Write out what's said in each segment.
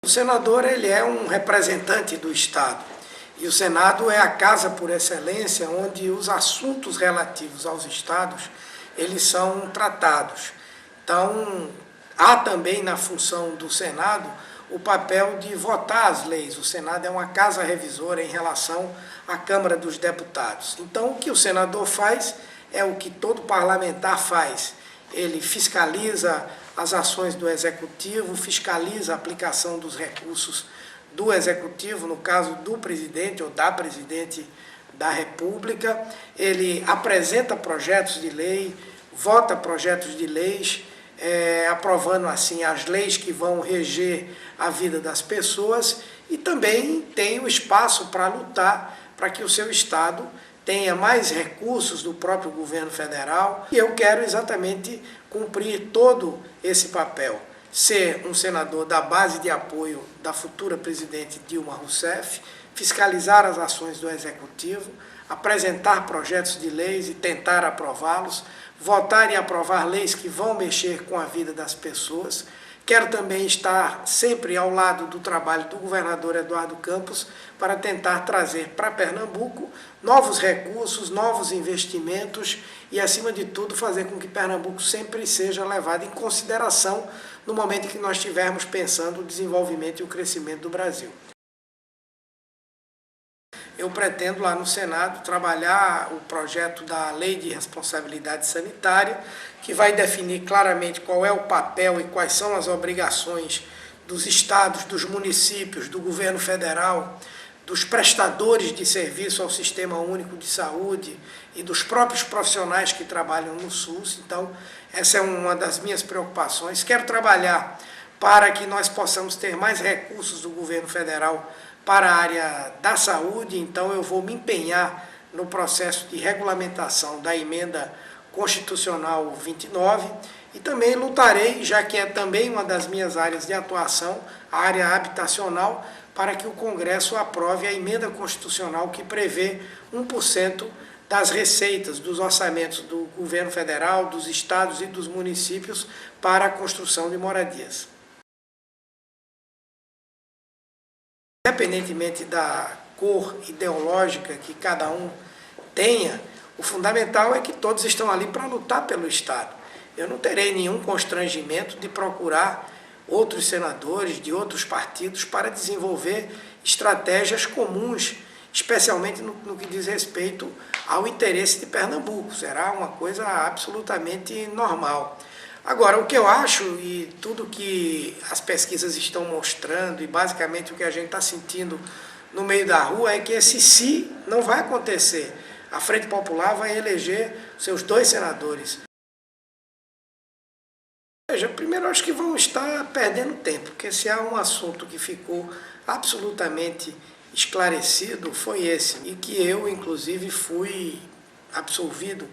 O senador ele é um representante do Estado e o Senado é a casa por excelência onde os assuntos relativos aos estados eles são tratados. Então, há também na função do Senado o papel de votar as leis. O Senado é uma casa revisora em relação à Câmara dos Deputados. Então, o que o senador faz é o que todo parlamentar faz. Ele fiscaliza as ações do Executivo, fiscaliza a aplicação dos recursos do Executivo, no caso do presidente ou da presidente da República. Ele apresenta projetos de lei, vota projetos de leis, aprovando assim as leis que vão reger a vida das pessoas e também tem o espaço para lutar para que o seu Estado tenha mais recursos do próprio governo federal. E eu quero exatamente cumprir todo esse papel. Ser um senador da base de apoio da futura presidente Dilma Rousseff, fiscalizar as ações do Executivo, apresentar projetos de leis e tentar aprová-los, votar e aprovar leis que vão mexer com a vida das pessoas. Quero também estar sempre ao lado do trabalho do governador Eduardo Campos para tentar trazer para Pernambuco novos recursos, novos investimentos e, acima de tudo, fazer com que Pernambuco sempre seja levado em consideração no momento em que nós estivermos pensando o desenvolvimento e o crescimento do Brasil. Eu pretendo lá no Senado trabalhar o projeto da Lei de Responsabilidade Sanitária, que vai definir claramente qual é o papel e quais são as obrigações dos estados, dos municípios, do governo federal, dos prestadores de serviço ao Sistema Único de Saúde e dos próprios profissionais que trabalham no SUS. Então, essa é uma das minhas preocupações. Quero trabalhar para que nós possamos ter mais recursos do governo federal para a área da saúde, então eu vou me empenhar no processo de regulamentação da emenda constitucional 29 e também lutarei, já que é também uma das minhas áreas de atuação, a área habitacional, para que o Congresso aprove a emenda constitucional que prevê 1% das receitas dos orçamentos do governo federal, dos estados e dos municípios para a construção de moradias. Independentemente da cor ideológica que cada um tenha, o fundamental é que todos estão ali para lutar pelo Estado. Eu não terei nenhum constrangimento de procurar outros senadores de outros partidos para desenvolver estratégias comuns, especialmente no que diz respeito ao interesse de Pernambuco. Será uma coisa absolutamente normal. Agora, o que eu acho, e tudo que as pesquisas estão mostrando, e basicamente o que a gente está sentindo no meio da rua, é que esse sim não vai acontecer. A Frente Popular vai eleger seus 2 senadores. Veja, primeiro eu acho que vão estar perdendo tempo, porque se há um assunto que ficou absolutamente esclarecido, foi esse. E que eu, inclusive, fui absolvido,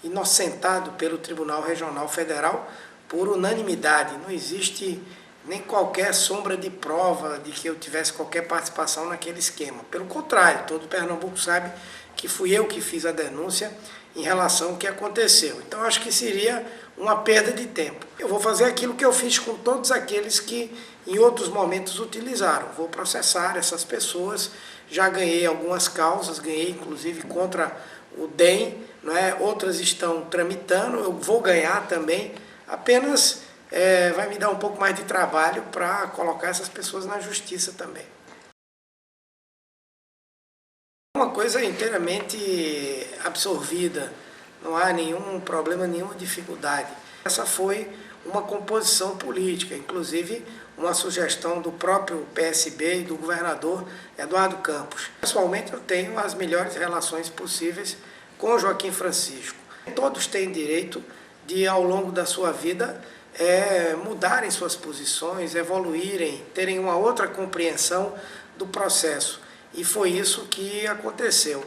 inocentado pelo Tribunal Regional Federal por unanimidade. Não existe nem qualquer sombra de prova de que eu tivesse qualquer participação naquele esquema. Pelo contrário, todo Pernambuco sabe que fui eu que fiz a denúncia em relação ao que aconteceu. Então, acho que seria uma perda de tempo. Eu vou fazer aquilo que eu fiz com todos aqueles que em outros momentos utilizaram. Vou processar essas pessoas, já ganhei algumas causas, ganhei inclusive contra o DEM, outras estão tramitando, eu vou ganhar também, apenas vai me dar um pouco mais de trabalho para colocar essas pessoas na justiça também. Uma coisa inteiramente absorvida, não há nenhum problema, nenhuma dificuldade. Essa foi uma composição política, inclusive uma sugestão do próprio PSB e do governador Eduardo Campos. Pessoalmente, eu tenho as melhores relações possíveis com Joaquim Francisco. Todos têm direito de, ao longo da sua vida, mudarem suas posições, evoluírem, terem uma outra compreensão do processo. E foi isso que aconteceu.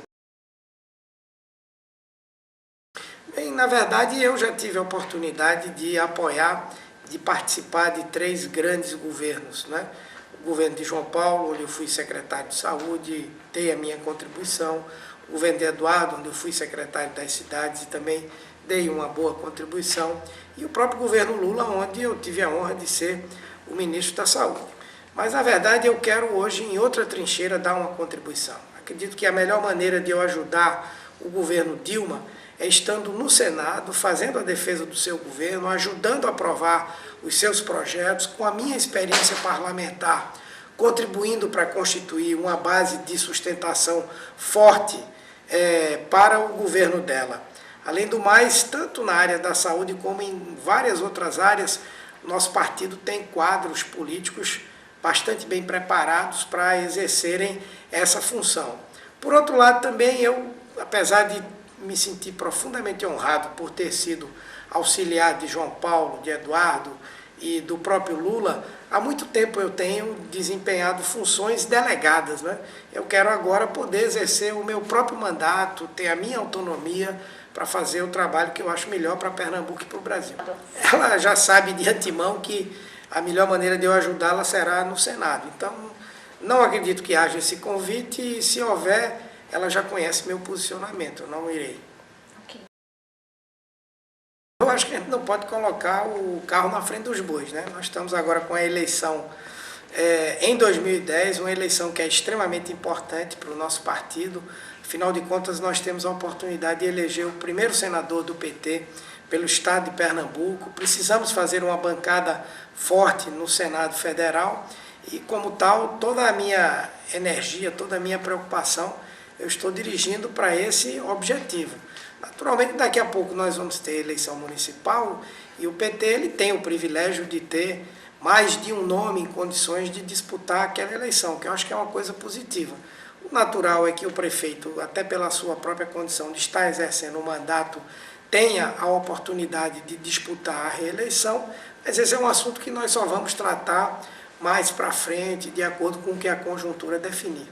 Bem, na verdade, eu já tive a oportunidade de apoiar, de participar de 3 grandes governos, O governo de João Paulo, onde eu fui secretário de saúde, dei a minha contribuição. O governo de Eduardo, onde eu fui secretário das cidades e também dei uma boa contribuição. E o próprio governo Lula, onde eu tive a honra de ser o ministro da Saúde. Mas, na verdade, eu quero hoje, em outra trincheira, dar uma contribuição. Acredito que a melhor maneira de eu ajudar o governo Dilma é estando no Senado, fazendo a defesa do seu governo, ajudando a aprovar os seus projetos, com a minha experiência parlamentar, contribuindo para constituir uma base de sustentação forte para o governo dela. Além do mais, tanto na área da saúde como em várias outras áreas, nosso partido tem quadros políticos bastante bem preparados para exercerem essa função. Por outro lado, também eu, apesar de me sentir profundamente honrado por ter sido auxiliar de João Paulo, de Eduardo e do próprio Lula, há muito tempo eu tenho desempenhado funções delegadas, né? Eu quero agora poder exercer o meu próprio mandato, ter a minha autonomia para fazer o trabalho que eu acho melhor para Pernambuco e para o Brasil. Ela já sabe de antemão que a melhor maneira de eu ajudá-la será no Senado. Então, não acredito que haja esse convite e, se houver, ela já conhece meu posicionamento, eu não irei. Okay. Eu acho que a gente não pode colocar o carro na frente dos bois, né? Nós estamos agora com a eleição em 2010, uma eleição que é extremamente importante para o nosso partido. Afinal de contas, nós temos a oportunidade de eleger o primeiro senador do PT pelo estado de Pernambuco. Precisamos fazer uma bancada forte no Senado Federal e, como tal, toda a minha energia, toda a minha preocupação, eu estou dirigindo para esse objetivo. Naturalmente, daqui a pouco nós vamos ter eleição municipal e o PT ele tem o privilégio de ter mais de um nome em condições de disputar aquela eleição, que eu acho que é uma coisa positiva. O natural é que o prefeito, até pela sua própria condição de estar exercendo o mandato, tenha a oportunidade de disputar a reeleição, mas esse é um assunto que nós só vamos tratar mais para frente, de acordo com o que a conjuntura definir.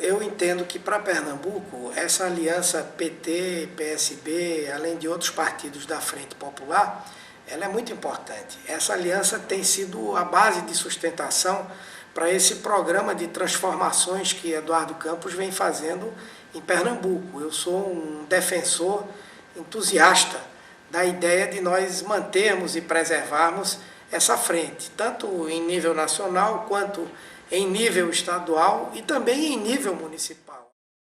Eu entendo que para Pernambuco, essa aliança PT, PSB, além de outros partidos da Frente Popular, ela é muito importante. Essa aliança tem sido a base de sustentação para esse programa de transformações que Eduardo Campos vem fazendo em Pernambuco. Eu sou um defensor entusiasta da ideia de nós mantermos e preservarmos essa frente, tanto em nível nacional quanto em nível estadual e também em nível municipal.